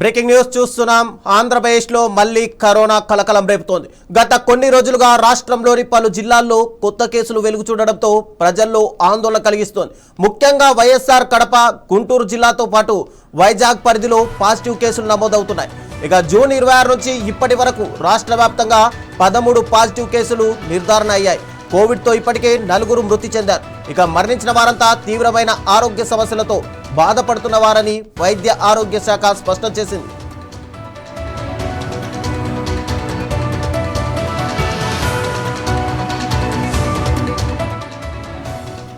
Breaking news చూస్తున్నాం. ఆంధ్రప్రదేశ్లో మళ్లీ కరోనా కలకలం రేపుతోంది. గత కొన్ని రోజులుగా రాష్ట్రంలోని పలు జిల్లాల్లో కొత్త కేసులు వెలుగు చూడడంతో ప్రజల్లో ఆందోళన కలిగిస్తోంది. ముఖ్యంగా వైఎస్ఆర్ కడప, గుంటూరు జిల్లాతో పాటు వైజాగ్ పరిధిలో పాజిటివ్ కేసులు నమోదవుతున్నాయి. ఇక జూన్ 26 నుంచి ఇప్పటి వరకు రాష్ట్ర వ్యాప్తంగా 13 పాజిటివ్ కేసులు నిర్ధారణ అయ్యాయి. కోవిడ్తో ఇప్పటికే 4 మృతి చెందారు. ఇక మరణించిన వారంతా తీవ్రమైన ఆరోగ్య సమస్యలతో బాధపడుతున్న వారని వైద్య ఆరోగ్య శాఖ స్పష్టం చేసింది.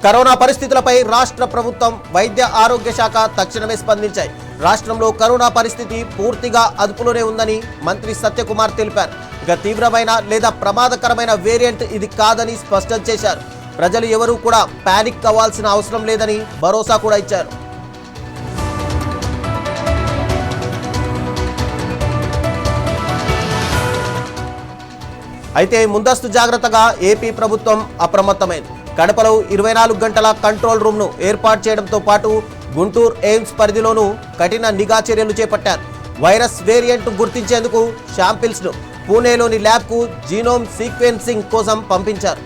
కరోనా పరిస్థితులపై రాష్ట్ర ప్రభుత్వం, వైద్య ఆరోగ్య శాఖ తక్షణమే స్పందించాయి. రాష్ట్రంలో కరోనా పరిస్థితి పూర్తిగా అదుపులోనే ఉందని మంత్రి సత్యకుమార్ తెలిపారు. ఇక తీవ్రమైన లేదా ప్రమాదకరమైన వేరియంట్ ఇది కాదని స్పష్టం చేశారు. ప్రజలు ఎవరూ కూడా పానిక్ అవ్వాల్సిన అవసరం లేదని భరోసా కూడా ఇచ్చారు. అయితే ముందస్తు జాగ్రత్తగా ఏపీ ప్రభుత్వం అప్రమత్తమైంది. కడపలో 24 గంటల కంట్రోల్ రూమ్ను ఏర్పాటు చేయడంతో పాటు గుంటూరు ఎయిమ్స్ పరిధిలోనూ కఠిన నిఘా చర్యలు చేపట్టారు. వైరస్ వేరియంట్ గుర్తించేందుకు శాంపిల్స్ను పూణేలోని ల్యాబ్కు జీనోమ్ సీక్వెన్సింగ్ కోసం పంపించారు.